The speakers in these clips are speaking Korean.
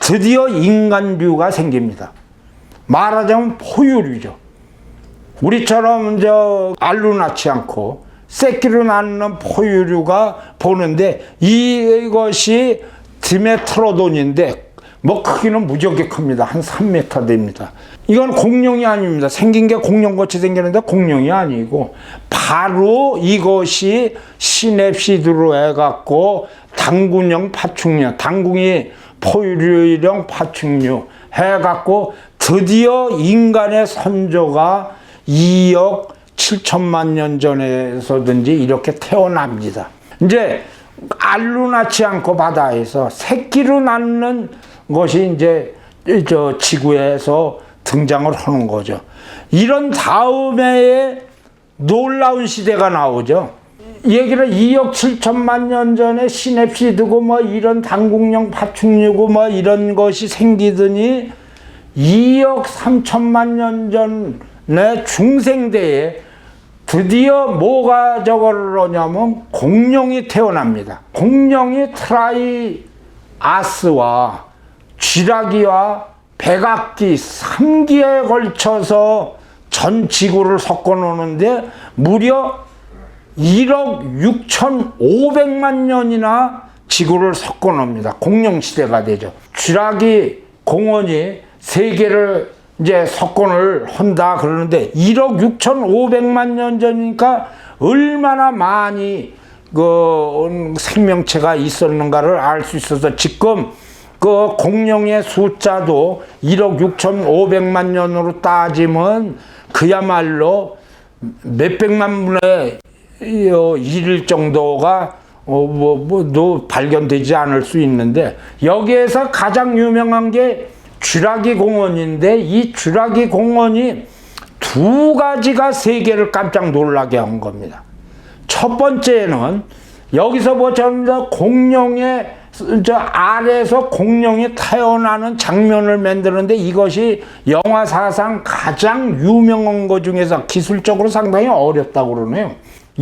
드디어 인간류가 생깁니다. 말하자면 포유류죠. 우리처럼 알로 낳지 않고 새끼로 낳는 포유류가 보는데 이것이 디메트로돈인데 뭐 크기는 무지하게 큽니다. 한 3m 됩니다. 이건 공룡이 아닙니다. 생긴 게 공룡같이 생기는데 공룡이 아니고 바로 이것이 시냅시드로 해갖고 당군형 파충류, 당궁이 포유류형 파충류 해갖고 드디어 인간의 선조가 2억 7천만 년 전에서든지 이렇게 태어납니다. 이제 알로 낳지 않고 바다에서 새끼로 낳는 것이 이제 지구에서 등장을 하는 거죠. 이런 다음에 놀라운 시대가 나오죠. 얘기를 2억 7천만 년 전에 시냅시드고 뭐 이런 당궁형 파충류고 뭐 이런 것이 생기더니 2억 3천만 년 전에 중생대에 드디어 뭐가 저거냐면 공룡이 태어납니다. 공룡이 트라이아스와 쥐라기와 백악기 3기에 걸쳐서 전 지구를 섞어놓는데 무려 1억 6,500만 년이나 지구를 섞어놓습니다. 공룡시대가 되죠. 쥐라기 공원이 세계를 이제 석권을 한다 그러는데 1억 6,500만 년 전이니까 얼마나 많이 생명체가 있었는가를 알 수 있어서 지금 공룡의 숫자도 1억 6,500만 년으로 따지면 그야말로 몇백만 분의 1일 정도가 발견되지 않을 수 있는데 여기에서 가장 유명한 게 쥐라기 공원인데 이 쥐라기 공원이 두 가지가 세계를 깜짝 놀라게 한 겁니다. 첫 번째는 여기서 보자면 공룡의 아래에서 공룡이 태어나는 장면을 만드는데 이것이 영화 사상 가장 유명한 것 중에서 기술적으로 상당히 어렵다고 그러네요.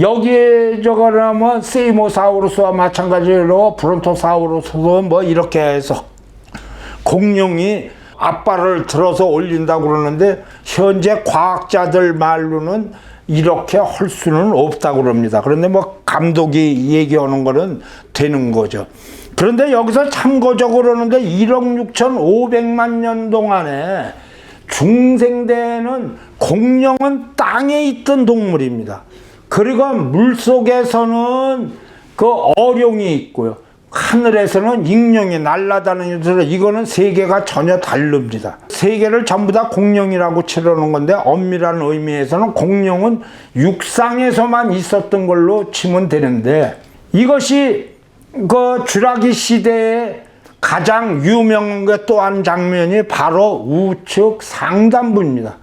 여기에 저거라면 세이모사우루스와 마찬가지로 브론토사우루스도 뭐 이렇게 해서 공룡이 앞발을 들어서 올린다고 그러는데 현재 과학자들 말로는 이렇게 할 수는 없다고 그럽니다. 그런데 뭐 감독이 얘기하는 거는 되는 거죠. 그런데 여기서 참고적으로는데 1억 6,500만 년 동안에 중생대에는 공룡은 땅에 있던 동물입니다. 그리고 물속에서는 어룡이 있고요. 하늘에서는 익룡이 날아다니면서 이거는 세계가 전혀 다릅니다. 세계를 전부 다 공룡이라고 치르는 건데 엄밀한 의미에서는 공룡은 육상에서만 있었던 걸로 치면 되는데 이것이 쥐라기 시대에 가장 유명한 게 또 한 장면이 바로 우측 상단부입니다.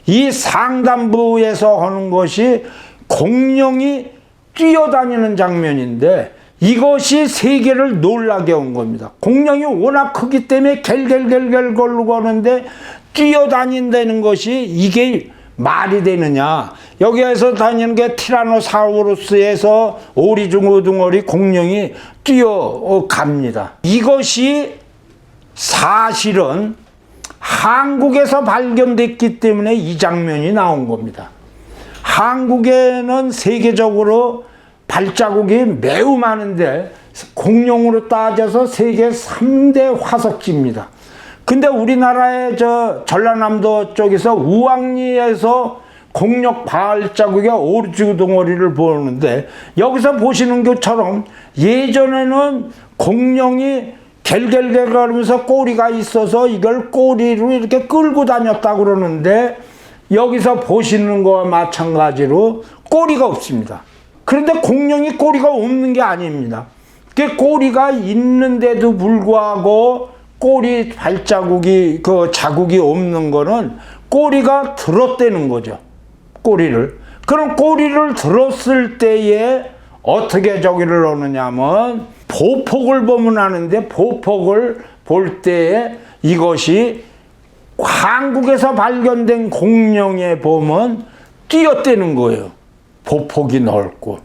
이 상단부에서 하는 것이 공룡이 뛰어다니는 장면인데 이것이 세계를 놀라게 한 겁니다. 공룡이 워낙 크기 때문에 갤갤갤갤 걸고 하는데 뛰어다닌다는 것이 이게 말이 되느냐. 여기에서 다니는 게 티라노사우루스에서 오리중어둥어리 공룡이 뛰어갑니다. 이것이 사실은 한국에서 발견됐기 때문에 이 장면이 나온 겁니다. 한국에는 세계적으로 발자국이 매우 많은데 공룡으로 따져서 세계 3대 화석지입니다. 근데 우리나라의 전라남도 쪽에서 우왕리에서 공룡 발자국의 오리지구덩어리를 보는데 여기서 보시는 것처럼 예전에는 공룡이 갤갤갤 거리면서 꼬리가 있어서 이걸 꼬리로 이렇게 끌고 다녔다고 그러는데 여기서 보시는 거와 마찬가지로 꼬리가 없습니다. 그런데 공룡이 꼬리가 없는 게 아닙니다. 꼬리가 있는데도 불구하고 꼬리 발자국이 자국이 없는 거는 꼬리가 들었다는 거죠. 꼬리를. 그럼 꼬리를 들었을 때에 어떻게 저기를 하느냐면 보폭을 보면 아는데 보폭을 볼 때에 이것이 한국에서 발견된 공룡에 보면 뛰어대는 거예요. 보폭이 넓고.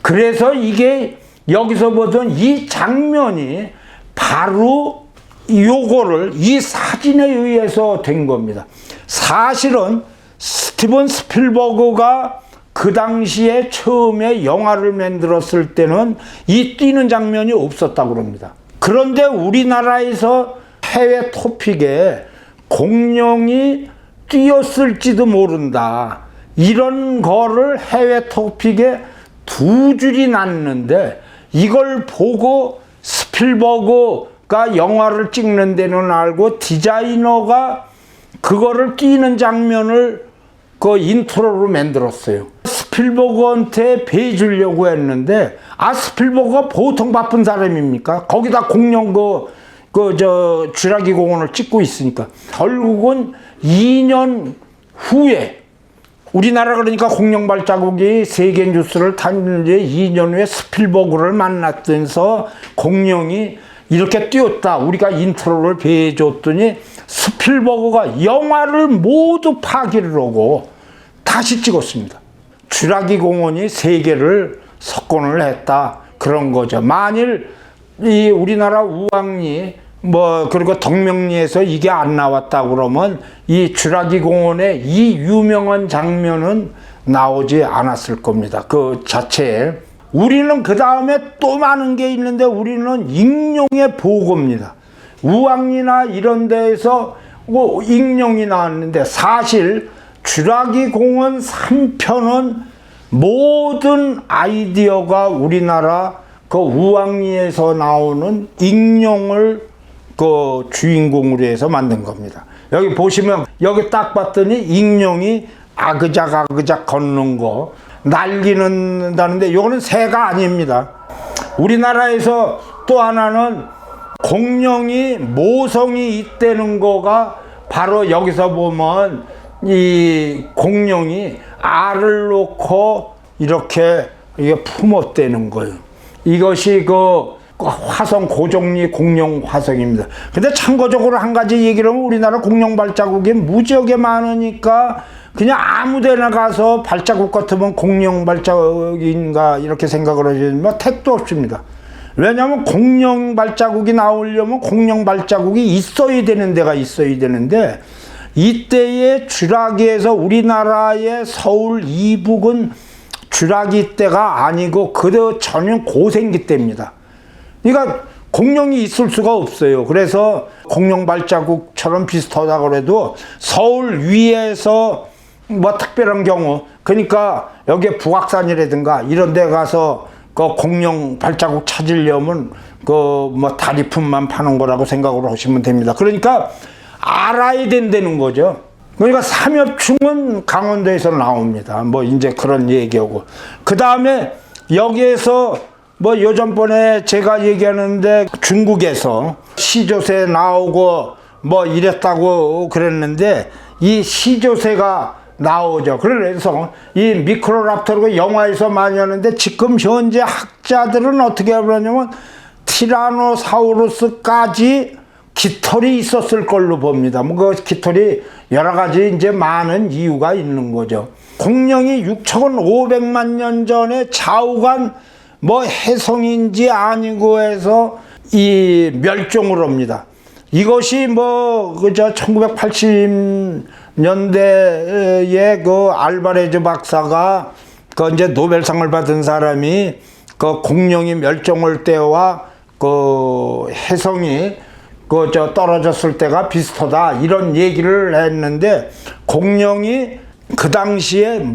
그래서 이게 여기서 보던 이 장면이 바로 요거를 이 사진에 의해서 된 겁니다. 사실은 스티븐 스필버그가 그 당시에 처음에 영화를 만들었을 때는 이 뛰는 장면이 없었다고 합니다. 그런데 우리나라에서 해외 토픽에 공룡이 뛰었을지도 모른다, 이런 거를 해외 토픽에 2줄이 났는데, 이걸 보고 스필버그가 영화를 찍는 데는 알고 디자이너가 그거를 뛰는 장면을 그 인트로로 만들었어요. 스필버그한테 배 주려고 했는데, 스필버그가 보통 바쁜 사람입니까? 거기다 공룡 쥐라기 공원을 찍고 있으니까. 결국은 2년 후에, 우리나라 그러니까 공룡 발자국이 세계 뉴스를 탄 지 2년 후에 스필버그를 만났면서 공룡이 이렇게 뛰었다, 우리가 인트로를 배해줬더니 스필버그가 영화를 모두 파기를 하고 다시 찍었습니다. 쥐라기 공원이 세계를 석권을 했다, 그런 거죠. 만일 이 우리나라 우왕리 그리고 덕명리에서 이게 안 나왔다 그러면 이 쥐라기 공원의 이 유명한 장면은 나오지 않았을 겁니다. 그 자체에. 우리는 그 다음에 또 많은 게 있는데, 우리는 익룡의 보고입니다. 우왕리나 이런 데에서 익룡이 나왔는데, 사실 쥐라기 공원 3편은 모든 아이디어가 우리나라 그 우왕리에서 나오는 익룡을 그 주인공으로 해서 만든 겁니다. 여기 보시면, 여기 딱 봤더니 익룡이 아그작 걷는 거, 날리는다는데 요거는 새가 아닙니다. 우리나라에서 또 하나는 공룡이 모성이 있다는 거가 바로 여기서 보면 이 공룡이 알을 놓고 이렇게 품었다는 거예요. 이것이 그 화성 고종리 공룡 화성입니다. 근데 참고적으로 한 가지 얘기를 하면, 우리나라 공룡 발자국이 무지하게 많으니까 그냥 아무 데나 가서 발자국 같으면 공룡 발자국인가 이렇게 생각을 하시면 택도 없습니다. 왜냐하면 공룡 발자국이 나오려면 공룡 발자국이 있어야 되는 데가 있어야 되는데, 이때의 쥐라기에서 우리나라의 서울 이북은 쥐라기 때가 아니고 그저 전혀 고생기 때입니다. 그러니까 공룡이 있을 수가 없어요. 그래서 공룡 발자국처럼 비슷하다고 해도 서울 위에서 특별한 경우, 그러니까 여기 북악산이라든가 이런 데 가서 그 공룡 발자국 찾으려면 다리품만 파는 거라고 생각을 하시면 됩니다. 그러니까 알아야 된다는 거죠. 그러니까 삼엽충은 강원도에서 나옵니다. 이제 그런 얘기하고. 그 다음에 여기에서 요전번에 제가 얘기하는데 중국에서 시조새 나오고 이랬다고 그랬는데, 이 시조새가 나오죠. 그래서 이 미크로랍터로 영화에서 많이 하는데, 지금 현재 학자들은 어떻게 하냐면 티라노사우루스까지 깃털이 있었을 걸로 봅니다. 그 깃털이 여러 가지 이제 많은 이유가 있는 거죠. 공룡이 6,500만 년 전에 좌우간 해성인지 아니고 해서 이 멸종을 합니다. 이것이 1980년대에 그 알바레즈 박사가 이제 노벨상을 받은 사람이 그 공룡이 멸종할 때와 그 해성이 떨어졌을 때가 비슷하다, 이런 얘기를 했는데, 공룡이 그 당시에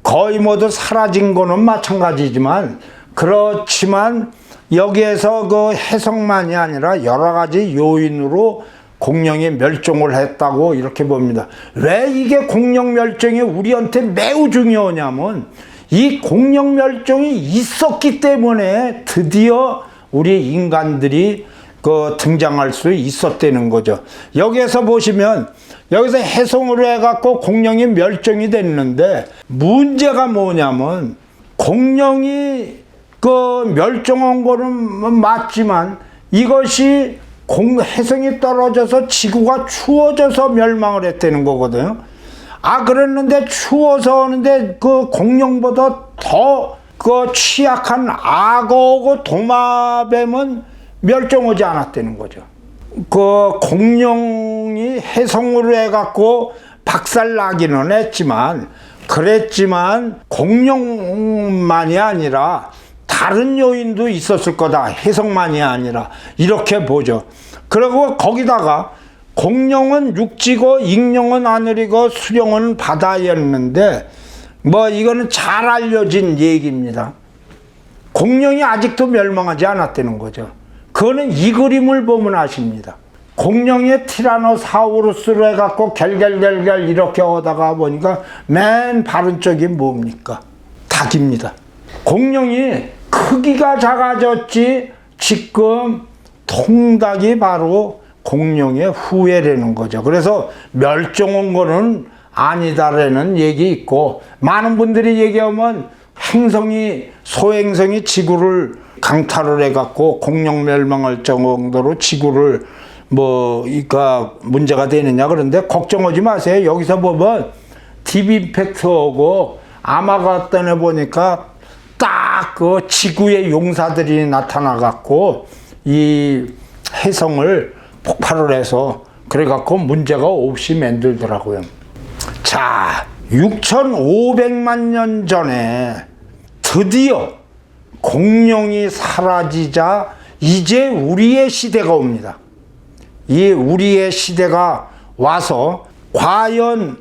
거의 모두 사라진 거는 마찬가지지만, 그렇지만 여기에서 그 해성만이 아니라 여러 가지 요인으로 공룡이 멸종을 했다고 이렇게 봅니다. 왜 이게 공룡 멸종이 우리한테 매우 중요하냐면, 이 공룡 멸종이 있었기 때문에 드디어 우리 인간들이 등장할 수 있었다는 거죠. 여기에서 보시면, 여기서 해성으로 해갖고 공룡이 멸종이 됐는데, 문제가 뭐냐면, 공룡이 멸종한 거는 맞지만, 이것이 해성이 떨어져서 지구가 추워져서 멸망을 했다는 거거든요. 그랬는데 추워서 하는데 그 공룡보다 더 취약한 악어하고 도마뱀은 멸종하지 않았다는 거죠. 그 공룡이 해성으로 해갖고 박살나기는 했지만, 그랬지만 공룡만이 아니라 다른 요인도 있었을 거다. 해성만이 아니라 이렇게 보죠. 그리고 거기다가 공룡은 육지고 익룡은 하늘이고 수룡은 바다였는데, 뭐 이거는 잘 알려진 얘기입니다. 공룡이 아직도 멸망하지 않았다는 거죠. 그거는 이 그림을 보면 아십니다. 공룡의 티라노사우루스로 해갖고 결결결결 이렇게 오다가 보니까 맨 바른 쪽이 뭡니까? 닭입니다. 공룡이 크기가 작아졌지 지금 통닭이 바로 공룡의 후예라는 거죠. 그래서 멸종한 거는 아니다라는 얘기 있고, 많은 분들이 얘기하면 소행성이 지구를 강탈을 해갖고 공룡 멸망할 정도로 지구를 그러니까 문제가 되느냐. 그런데 걱정하지 마세요. 여기서 보면 딥임팩트하고 아마겟돈에 보니까 딱 그 지구의 용사들이 나타나갖고 이 해성을 폭발을 해서 그래갖고 문제가 없이 만들더라고요. 자, 6,500만 년 전에 드디어 공룡이 사라지자 이제 우리의 시대가 옵니다. 이 우리의 시대가 와서 과연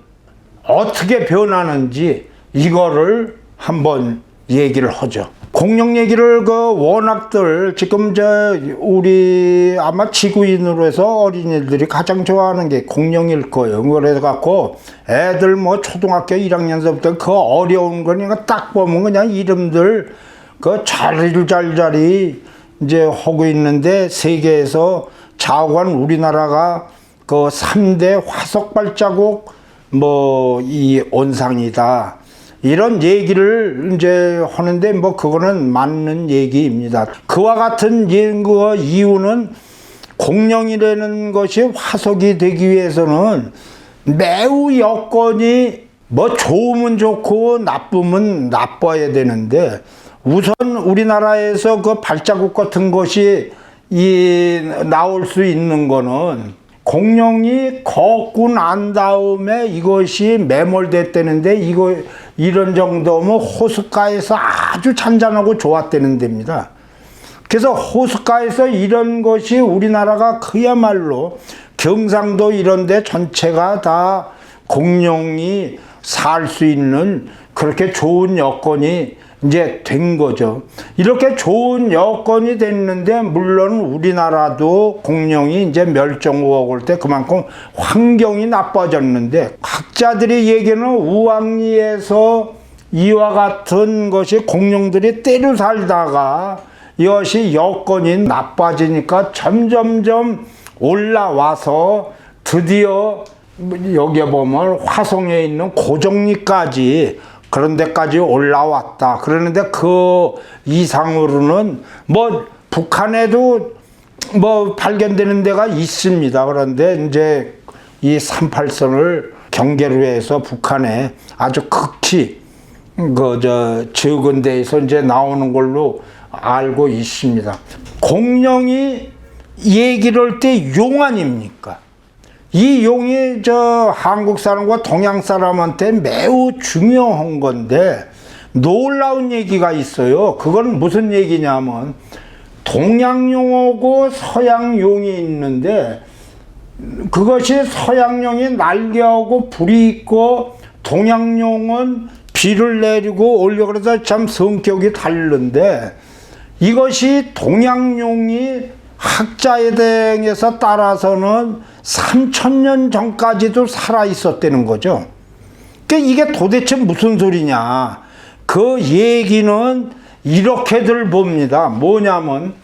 어떻게 변하는지 이거를 한번 얘기를 하죠. 공룡 얘기를 워낙들 지금 우리 아마 지구인으로 해서 어린이들이 가장 좋아하는 게 공룡일 거예요. 그래서 갖고 애들 초등학교 1학년서부터 그 어려운 거니까 딱 보면 그냥 이름들 자리자리 이제 하고 있는데, 세계에서 좌우간 우리나라가 3대 화석 발자국 이 온상이다. 이런 얘기를 이제 하는데 그거는 맞는 얘기입니다. 그와 같은 이유는 공룡이라는 것이 화석이 되기 위해서는 매우 여건이 좋으면 좋고 나쁘면 나빠야 되는데, 우선 우리나라에서 그 발자국 같은 것이 나올 수 있는 거는 공룡이 걷고 난 다음에 이것이 매몰됐다는데, 이런 정도면 호숫가에서 아주 잔잔하고 좋았다는 데입니다. 그래서 호숫가에서 이런 것이 우리나라가 그야말로 경상도 이런 데 전체가 다 공룡이 살 수 있는 그렇게 좋은 여건이 이제 된 거죠. 이렇게 좋은 여건이 됐는데, 물론 우리나라도 공룡이 이제 멸종하고 올 때 그만큼 환경이 나빠졌는데, 학자들이 얘기는 우왕리에서 이와 같은 것이 공룡들이 때려 살다가 이것이 여건이 나빠지니까 점점점 올라와서 드디어 여기에 보면 화성에 있는 고정리까지 그런 데까지 올라왔다. 그러는데 그 이상으로는 북한에도 발견되는 데가 있습니다. 그런데 이제 이 38선을 경계로 해서 북한에 아주 극히 적은 데에서 이제 나오는 걸로 알고 있습니다. 공룡이 얘기를 할 때 용 아닙니까? 이 용이 한국 사람과 동양 사람한테 매우 중요한 건데, 놀라운 얘기가 있어요. 그건 무슨 얘기냐면, 동양용하고 서양용이 있는데, 그것이 서양용이 날개하고 불이 있고, 동양용은 비를 내리고 올려, 그래서 참 성격이 다른데, 이것이 동양용이 학자에 대해서 따라서는 3,000년 전까지도 살아 있었다는 거죠. 그러니까 이게 도대체 무슨 소리냐. 그 얘기는 이렇게들 봅니다. 뭐냐면,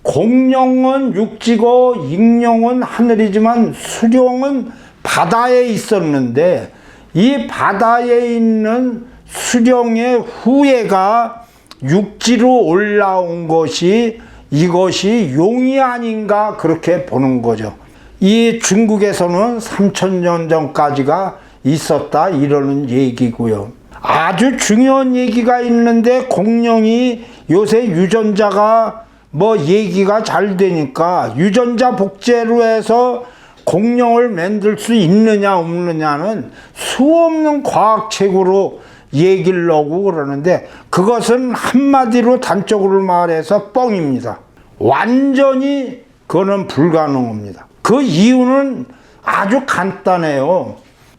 공룡은 육지고 익룡은 하늘이지만 수룡은 바다에 있었는데, 이 바다에 있는 수룡의 후예가 육지로 올라온 것이 이것이 용이 아닌가 그렇게 보는 거죠. 이 중국에서는 3,000년 전까지가 있었다 이러는 얘기고요. 아주 중요한 얘기가 있는데, 공룡이 요새 유전자가 뭐 얘기가 잘 되니까 유전자 복제로 해서 공룡을 만들 수 있느냐 없느냐는 수없는 과학책으로 얘기를 하고 그러는데 그것은 한마디로 단적으로 말해서 뻥입니다. 완전히 그거는 불가능합니다. 그 이유는 아주 간단해요.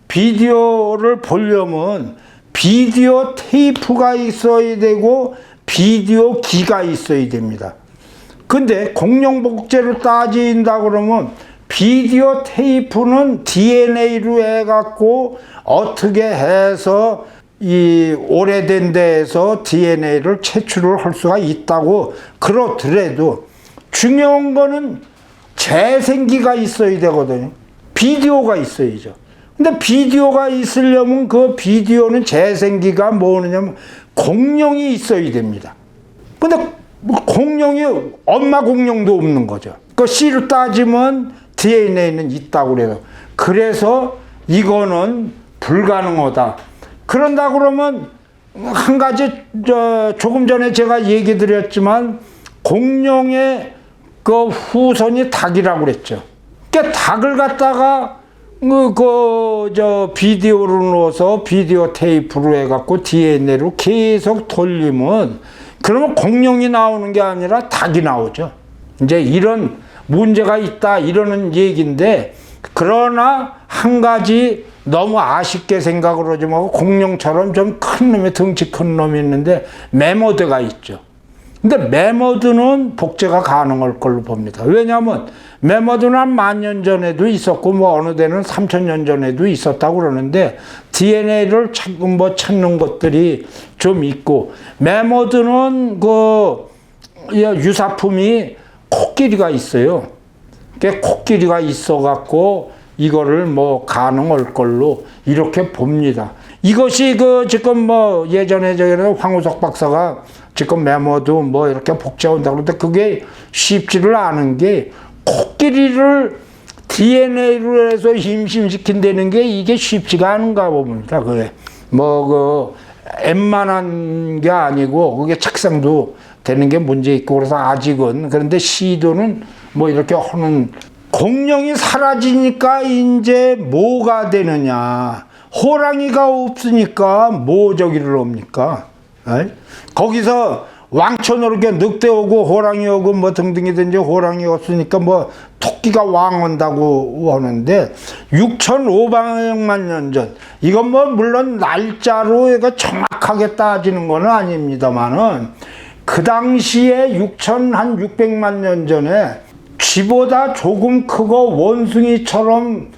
비디오를 보려면 비디오 테이프가 있어야 되고 비디오 기가 있어야 됩니다. 근데 공룡 복제로 따진다 그러면 비디오 테이프는 DNA로 해갖고 어떻게 해서 이 오래된 데에서 DNA를 채취를 할 수가 있다고 그렇더라도 중요한 거는 재생기가 있어야 되거든요. 비디오가 있어야죠. 근데 비디오가 있으려면 그 비디오는 재생기가 뭐냐면 공룡이 있어야 됩니다. 근데 공룡이 엄마 공룡도 없는 거죠. 그 C로 따지면 DNA는 있다고 그래요. 그래서 이거는 불가능하다. 그런다 그러면 한 가지 조금 전에 제가 얘기 드렸지만 공룡의 그 후손이 닭이라고 그랬죠. 그러니까 닭을 갖다가 비디오로 넣어서 비디오 테이프로 해갖고 DNA로 계속 돌리면 그러면 공룡이 나오는 게 아니라 닭이 나오죠. 이제 이런 문제가 있다 이러는 얘기인데 그러나 한 가지 너무 아쉽게 생각을 하지 말고 공룡처럼 좀 큰 놈이 덩치 큰 놈이 있는데 매머드가 있죠. 근데 매머드는 복제가 가능할 걸로 봅니다. 왜냐하면 매머드는 한 10,000년 전에도 있었고 뭐 어느 데는 3,000년 전에도 있었다고 그러는데 DNA를 찾는 것들이 좀 있고 매머드는 그 유사품이 코끼리가 있어요. 코끼리가 있어갖고 이거를 뭐 가능할 걸로 이렇게 봅니다. 이것이 지금 뭐 예전에 황우석 박사가 지금 매머도 뭐 이렇게 복제한다고 그러는데 그게 쉽지를 않은 게 코끼리를 DNA로 해서 임신시킨다는 게 이게 쉽지가 않은가 봅니다. 그래. 웬만한 게 아니고 그게 착상도 되는 게 문제 있고 그래서 아직은 그런데 시도는 뭐 이렇게 하는 공룡이 사라지니까 이제 뭐가 되느냐. 호랑이가 없으니까 뭐 저기를 합니까? 에? 거기서 왕천으로 이렇게 늑대 오고 호랑이 오고 뭐 등등이든지 호랑이 없으니까 뭐 토끼가 왕한다고 하는데 6,500만 년 전 이건 뭐 물론 날짜로 이거 정확하게 따지는 건 아닙니다만은 그 당시에 6,600만 년 전에 쥐보다 조금 크고 원숭이처럼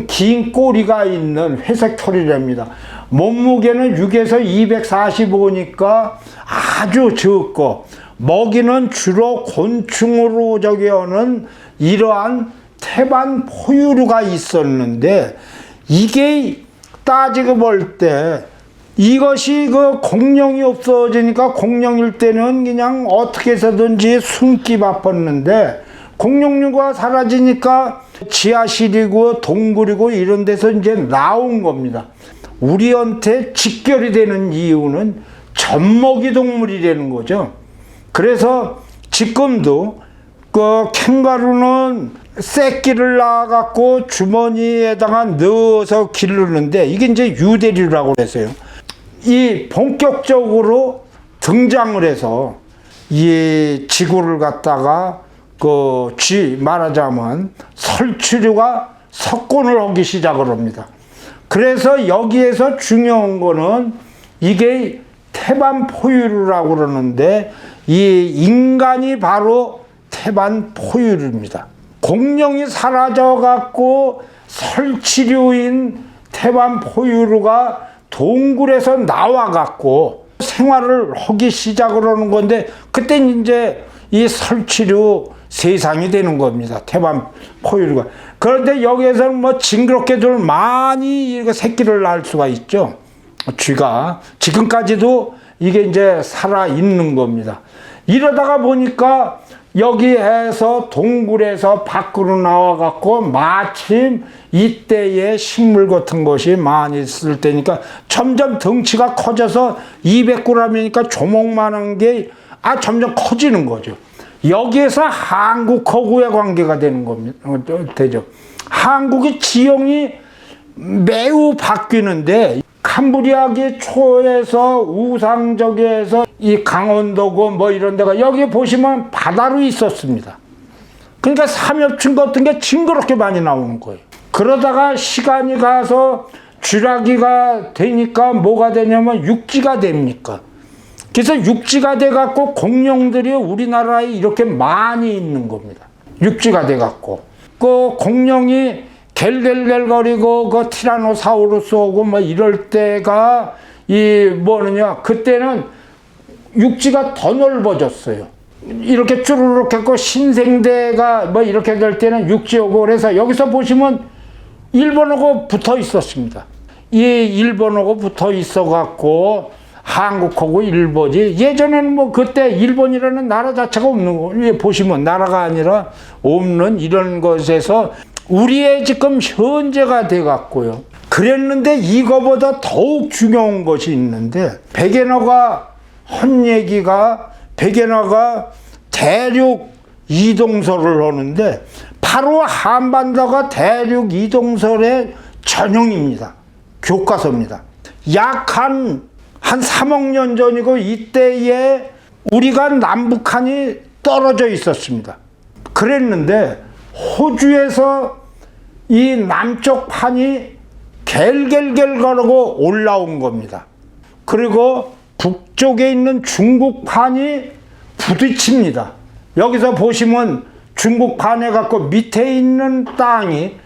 긴 꼬리가 있는 회색 털이랍니다. 몸무게는 6에서 245니까 아주 적고 먹이는 주로 곤충으로 하는 이러한 태반 포유류가 있었는데 이게 따지고 볼 때 이것이 공룡이 없어지니까 공룡일 때는 그냥 어떻게 해서든지 숨기 바빴는데 공룡류가 사라지니까 지하실이고 동굴이고 이런 데서 이제 나온 겁니다. 우리한테 직결이 되는 이유는 젖먹이 동물이라는 거죠. 그래서 지금도 캥거루는 새끼를 낳아갖고 주머니에다가 넣어서 기르는데 이게 이제 유대류라고 해서요. 이 본격적으로 등장을 해서 이 지구를 갖다가 말하자면 설치류가 석권을 하기 시작을 합니다. 그래서 여기에서 중요한 거는 이게 태반 포유류라고 그러는데 이 인간이 바로 태반 포유류입니다. 공룡이 사라져 갖고 설치류인 태반 포유류가 동굴에서 나와 갖고 생활을 하기 시작을 하는 건데 그때 이제 이 설치류 세상이 되는 겁니다. 태반 포유류가. 그런데 여기에서는 뭐 징그럽게들 많이 새끼를 낳을 수가 있죠. 쥐가. 지금까지도 이게 이제 살아 있는 겁니다. 이러다가 보니까 여기에서 동굴에서 밖으로 나와갖고 마침 이때의 식물 같은 것이 많이 있을 때니까 점점 덩치가 커져서 200g이니까 조목만한 게 점점 커지는 거죠. 여기에서 한국하고의 관계가 되는 겁니다. 되죠. 한국의 지형이 매우 바뀌는데 캄브리아기 초에서 우상적에서 이 강원도고 뭐 이런 데가 여기 보시면 바다로 있었습니다. 그러니까 삼엽충 같은 게 징그럽게 많이 나오는 거예요. 그러다가 시간이 가서 쥐라기가 되니까 뭐가 되냐면 육지가 됩니까? 그래서 육지가 돼갖고 공룡들이 우리나라에 이렇게 많이 있는 겁니다. 육지가 돼갖고. 그 공룡이 갤갤갤거리고 그 티라노사우루스 오고 뭐 이럴 때가 뭐느냐, 그때는 육지가 더 넓어졌어요. 이렇게 쭈르륵 했고 신생대가 뭐 이렇게 될 때는 육지 오고 그래서 여기서 보시면 일본하고 붙어 있었습니다. 이 일본하고 붙어 있어 갖고 한국하고 일본이 예전에는 뭐 그때 일본이라는 나라 자체가 없는 거 보시면 나라가 아니라 없는 이런 것에서 우리의 지금 현재가 돼 갖고요. 그랬는데 이거보다 더욱 중요한 것이 있는데 백엔어가 한 얘기가 백엔어가 대륙 이동설을 하는데 바로 한반도가 대륙 이동설의 전형입니다. 교과서입니다. 약 한 3억 년 전이고 이때에 우리가 남북한이 떨어져 있었습니다. 그랬는데 호주에서 이 남쪽 판이 갤갤갤 거르고 올라온 겁니다. 그리고 북쪽에 있는 중국 판이 부딪힙니다. 여기서 보시면 중국 판에 갖고 밑에 있는 땅이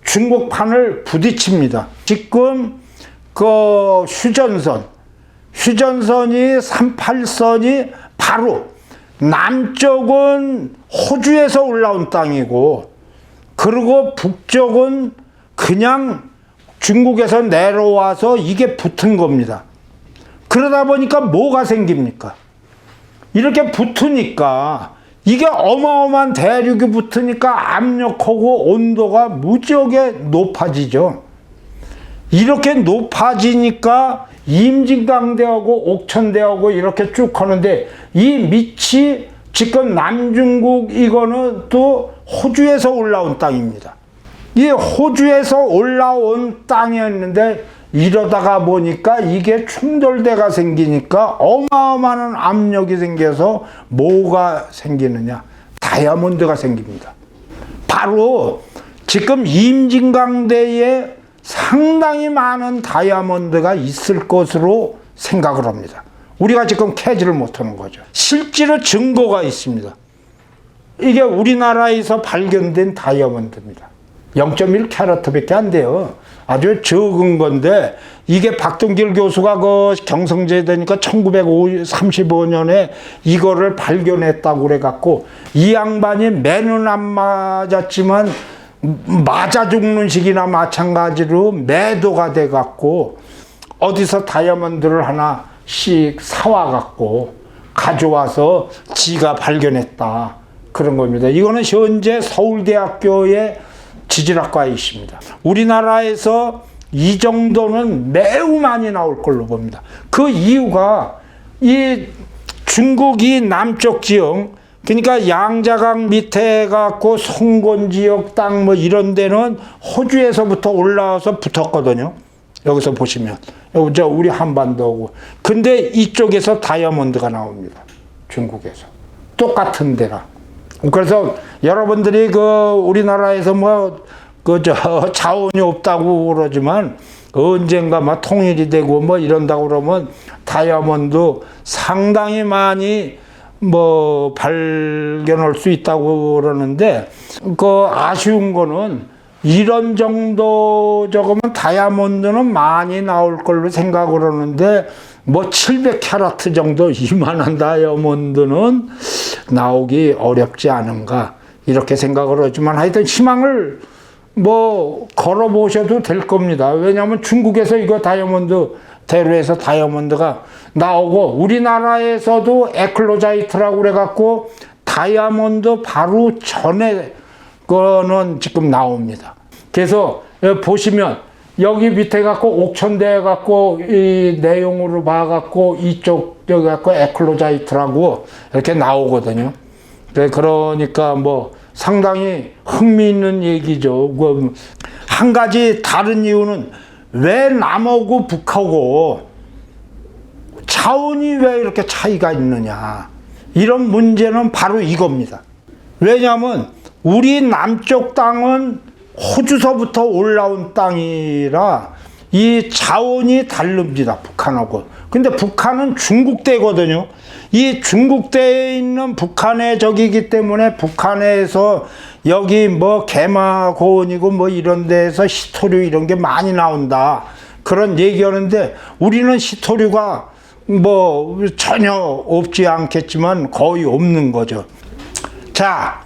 중국 판을 부딪힙니다. 지금 그 휴전선이 38선이 바로 남쪽은 호주에서 올라온 땅이고 그리고 북쪽은 그냥 중국에서 내려와서 이게 붙은 겁니다. 그러다 보니까 뭐가 생깁니까? 이렇게 붙으니까 이게 어마어마한 대륙이 붙으니까 압력하고 온도가 무지하게 높아지죠. 이렇게 높아지니까 임진강대하고 옥천대하고 이렇게 쭉 하는데 이 밑이 지금 남중국 이거는 또 호주에서 올라온 땅입니다. 이 호주에서 올라온 땅이었는데 이러다가 보니까 이게 충돌대가 생기니까 어마어마한 압력이 생겨서 뭐가 생기느냐? 다이아몬드가 생깁니다. 바로 지금 임진강대에 상당히 많은 다이아몬드가 있을 것으로 생각을 합니다. 우리가 지금 캐지를 못하는 거죠. 실제로 증거가 있습니다. 이게 우리나라에서 발견된 다이아몬드입니다. 0.1캐럿밖에 안 돼요. 아주 적은 건데 이게 박동길 교수가 그 경성제되니까 1935년에 이거를 발견했다고 그래갖고 이 양반이 매는 안 맞았지만 맞아 죽는 시기나 마찬가지로 매도가 돼갖고 어디서 다이아몬드를 하나씩 사와갖고 가져와서 지가 발견했다 그런 겁니다. 이거는 현재 서울대학교의 지질학과에 있습니다. 우리나라에서 이 정도는 매우 많이 나올 걸로 봅니다. 그 이유가 이 중국이 남쪽 지형 그러니까 양자강 밑에 갖고 송곤 지역 땅 뭐 이런 데는 호주에서부터 올라와서 붙었거든요. 여기서 보시면 여기 우리 한반도고 근데 이쪽에서 다이아몬드가 나옵니다. 중국에서 똑같은 데라. 그래서 여러분들이 그 우리나라에서 뭐 그 자원이 없다고 그러지만 언젠가 막 통일이 되고 뭐 이런다고 그러면 다이아몬드 상당히 많이 뭐 발견할 수 있다고 그러는데 그 아쉬운 거는 이런 정도 적으면 다이아몬드는 많이 나올 걸로 생각을 하는데 뭐 700캐러트 정도 이만한 다이아몬드는 나오기 어렵지 않은가 이렇게 생각을 하지만 하여튼 희망을 뭐 걸어보셔도 될 겁니다. 왜냐하면 중국에서 이거 다이아몬드 대로에서 다이아몬드가 나오고 우리나라에서도 에클로자이트라고 그래갖고 다이아몬드 바로 전에 거는 지금 나옵니다. 그래서 보시면 여기 밑에 갖고 옥천대 갖고 이 내용으로 봐갖고 이쪽 여기 갖고 에클로자이트라고 이렇게 나오거든요. 그러니까 뭐 상당히 흥미있는 얘기죠. 한 가지 다른 이유는 왜 남하고 북하고 차원이 왜 이렇게 차이가 있느냐. 이런 문제는 바로 이겁니다. 왜냐하면 우리 남쪽 땅은 호주서부터 올라온 땅이라 이 자원이 다릅니다. 북한하고. 근데 북한은 중국대거든요. 이 중국대에 있는 북한의 적이기 때문에 북한에서 여기 뭐 개마고원이고 뭐 이런 데에서 시토류 이런 게 많이 나온다. 그런 얘기하는데 우리는 시토류가 뭐 전혀 없지 않겠지만 거의 없는 거죠. 자,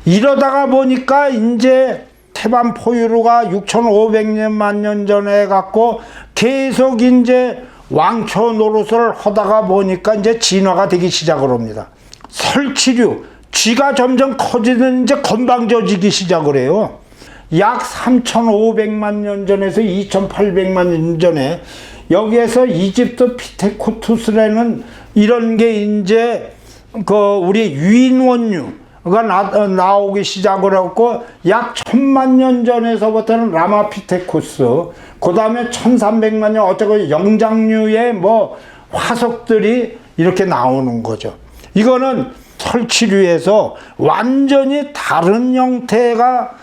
이러다가 보니까 이제 태반 포유류가 6,500만 년 전에 갖고 계속 이제 왕초 노릇을 하다가 보니까 이제 진화가 되기 시작을 합니다. 설치류, 쥐가 점점 커지는 이제 건방져지기 시작을 해요. 약 3,500만 년 전에서 2,800만 년 전에 여기에서 이집트 피테쿠투스라는 이런 게 이제 그 우리 유인원류가 나오기 시작을 했고 약 1,000만 년 전에서부터는 라마피테쿠스, 그 다음에 1,300만 년 어쩌고 영장류의 뭐 화석들이 이렇게 나오는 거죠. 이거는 설치류에서 완전히 다른 형태가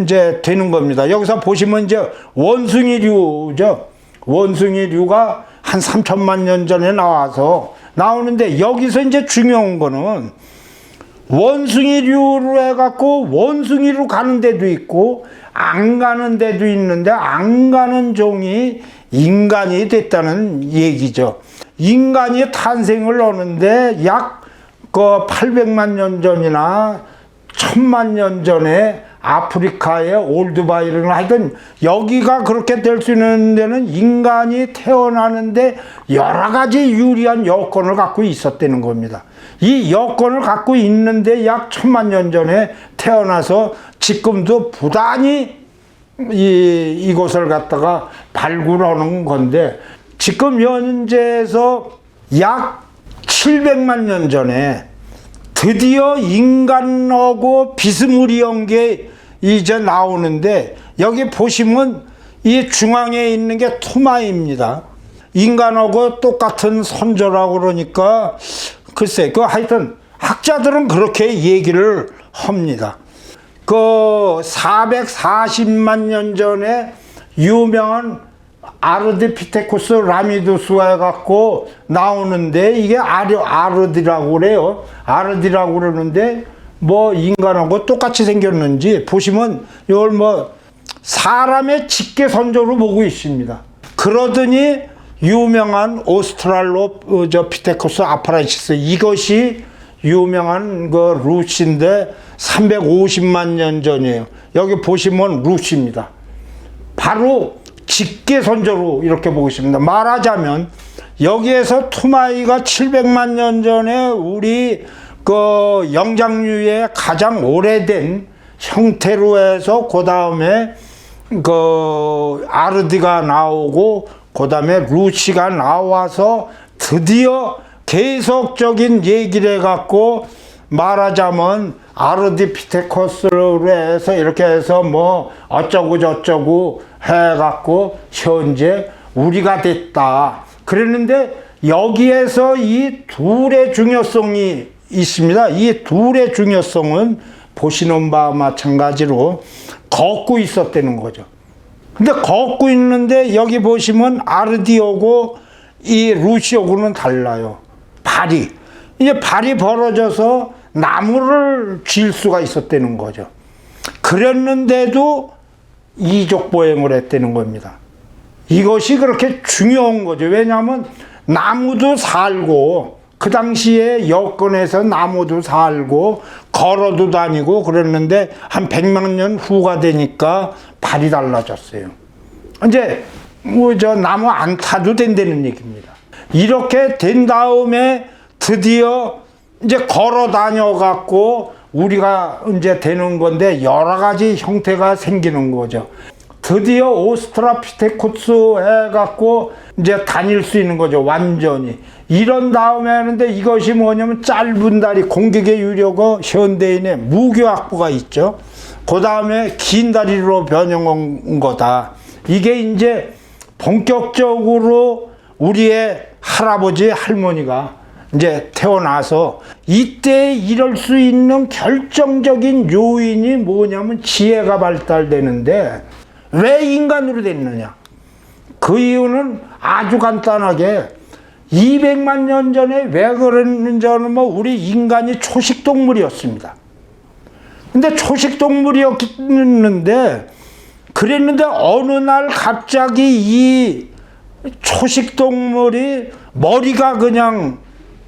이제 되는 겁니다. 여기서 보시면 이제 원숭이류죠. 원숭이류가 한 3천만 년 전에 나오는데 여기서 이제 중요한 거는 원숭이류로 해갖고 원숭이로 가는 데도 있고 안 가는 데도 있는데 안 가는 종이 인간이 됐다는 얘기죠. 인간이 탄생을 하는데 약 그 800만 년 전이나 1000만 년 전에 아프리카의 올드바이를 하여튼 여기가 그렇게 될 수 있는 데는 인간이 태어나는데 여러 가지 유리한 여건을 갖고 있었다는 겁니다. 이 여건을 갖고 있는데 약 1000만 년 전에 태어나서 지금도 부단히 이곳을 갖다가 발굴하는 건데 지금 현재에서 약 700만 년 전에 드디어 인간하고 비스무리한 게 이제 나오는데 여기 보시면 이 중앙에 있는 게 투마입니다. 인간하고 똑같은 선조라고 그러니까 글쎄 하여튼 학자들은 그렇게 얘기를 합니다. 그 440만 년 전에 유명한 아르디피테쿠스 라미두스가 갖고 나오는데 이게 아르디라고 그래요. 아르디라고 그러는데 뭐 인간하고 똑같이 생겼는지 보시면 이걸 뭐 사람의 직계선조로 보고 있습니다. 그러더니 유명한 오스트랄로피테쿠스 아파렌시스 이것이 유명한 그 루시인데 350만 년 전이에요. 여기 보시면 루시입니다. 바로 직계선조로 이렇게 보고 있습니다. 말하자면 여기에서 투마이가 700만 년 전에 우리 그 영장류의 가장 오래된 형태로 해서 그 다음에 그 아르디가 나오고 그 다음에 루시가 나와서 드디어 계속적인 얘기를 해갖고 말하자면 아르디피테쿠스로 해서 이렇게 해서 뭐 어쩌고 저쩌고 해갖고 현재 우리가 됐다. 그랬는데 여기에서 이 둘의 중요성이 있습니다. 이 둘의 중요성은 보시는 바와 마찬가지로 걷고 있었다는 거죠. 근데 걷고 있는데 여기 보시면 아르디오고 이 루시오고는 달라요. 발이. 이제 발이 벌어져서 나무를 쥘 수가 있었다는 거죠. 그랬는데도 이족 보행을 했다는 겁니다. 이것이 그렇게 중요한 거죠. 왜냐하면 나무도 살고 그 당시에 여건에서 나무도 살고 걸어도 다니고 그랬는데 한 100만 년 후가 되니까 발이 달라졌어요. 이제 뭐 저 나무 안 타도 된다는 얘기입니다. 이렇게 된 다음에 드디어 이제 걸어 다녀 갖고 우리가 이제 되는 건데 여러 가지 형태가 생기는 거죠. 드디어 오스트랄피테쿠스 해갖고 이제 다닐 수 있는 거죠, 완전히. 이런 다음에 하는데 이것이 뭐냐면 짧은 다리, 공격의 유료가 현대인의 무교학부가 있죠. 그 다음에 긴 다리로 변형한 거다. 이게 이제 본격적으로 우리의 할아버지, 할머니가 이제 태어나서 이때 이럴 수 있는 결정적인 요인이 뭐냐면 지혜가 발달되는데 왜 인간으로 됐느냐? 그 이유는 아주 간단하게 200만 년 전에 왜 그랬는지는 뭐 우리 인간이 초식동물이었습니다. 근데 초식동물이었는데 그랬는데 어느 날 갑자기 이 초식동물이 머리가 그냥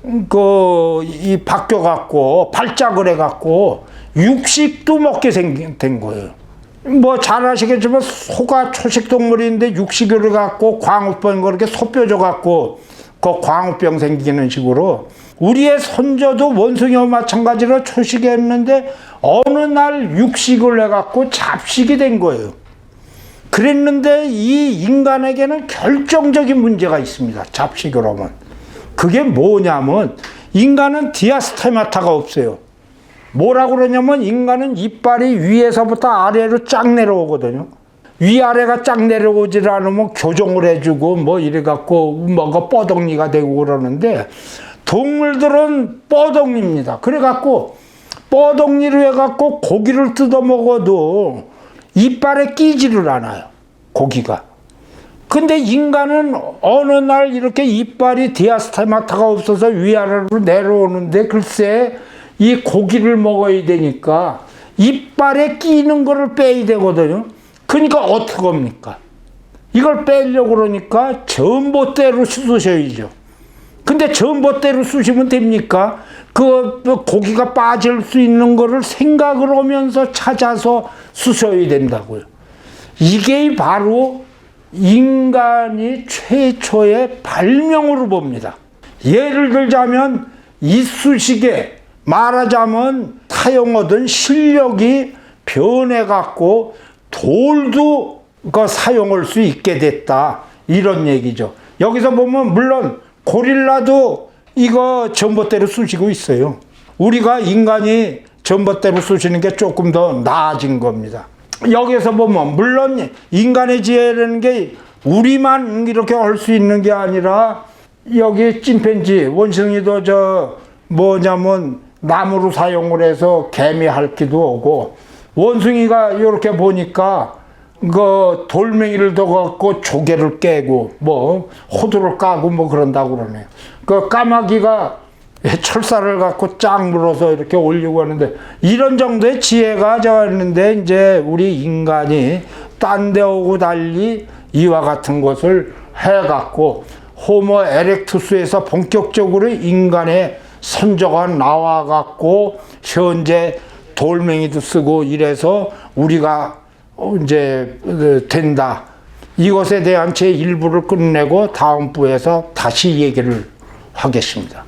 이 바뀌어갖고 발작을 해갖고 육식도 먹게 된 거예요. 뭐 잘 아시겠지만 소가 초식동물인데 육식을 해갖고 광우병 그렇게 소뼈져 갖고 그 광우병 생기는 식으로 우리의 선조도 원숭이와 마찬가지로 초식했는데 어느 날 육식을 해갖고 잡식이 된 거예요. 그랬는데 이 인간에게는 결정적인 문제가 있습니다. 잡식으로 하면. 그게 뭐냐면 인간은 디아스테마타가 없어요. 뭐라고 그러냐면 인간은 이빨이 위에서부터 아래로 쫙 내려오거든요. 위아래가 쫙 내려오질 않으면 교정을 해주고 뭐 이래갖고 뭐가 뻐덩이가 되고 그러는데 동물들은 뻐덩이입니다. 그래갖고 뻐덩이로 해갖고 고기를 뜯어 먹어도 이빨에 끼지를 않아요. 고기가. 근데 인간은 어느 날 이렇게 이빨이 디아스테마타가 없어서 위아래로 내려오는데 글쎄 이 고기를 먹어야 되니까 이빨에 끼는 거를 빼야 되거든요. 그러니까 어떻게 합니까? 이걸 빼려고 그러니까 전봇대로 쑤셔야죠. 근데 전봇대로 쑤시면 됩니까? 그 고기가 빠질 수 있는 거를 생각을 하면서 찾아서 쑤셔야 된다고요. 이게 바로 인간이 최초의 발명으로 봅니다. 예를 들자면 이쑤시개 말하자면 사용하던 실력이 변해갖고 돌도 사용할 수 있게 됐다 이런 얘기죠. 여기서 보면 물론 고릴라도 이거 전봇대로 쑤시고 있어요. 우리가 인간이 전봇대로 쑤시는 게 조금 더 나아진 겁니다. 여기서 보면 물론 인간의 지혜라는 게 우리만 이렇게 할 수 있는 게 아니라 여기 침팬지 원숭이도 뭐냐면 나무로 사용을 해서 개미 핥기도 하고 원숭이가 이렇게 보니까 그 돌멩이를 더 갖고 조개를 깨고 뭐 호두를 까고 뭐 그런다고 그러네요. 그 까마귀가 철사를 갖고 쫙 물어서 이렇게 올리고 하는데 이런 정도의 지혜가 있는데 이제 우리 인간이 딴 데 오고 달리 이와 같은 것을 해갖고 호모 에렉투스에서 본격적으로 인간의 선조가 나와갖고 현재 돌멩이도 쓰고 이래서 우리가 이제 된다. 이것에 대한 제 일부를 끝내고 다음 부에서 다시 얘기를 하겠습니다.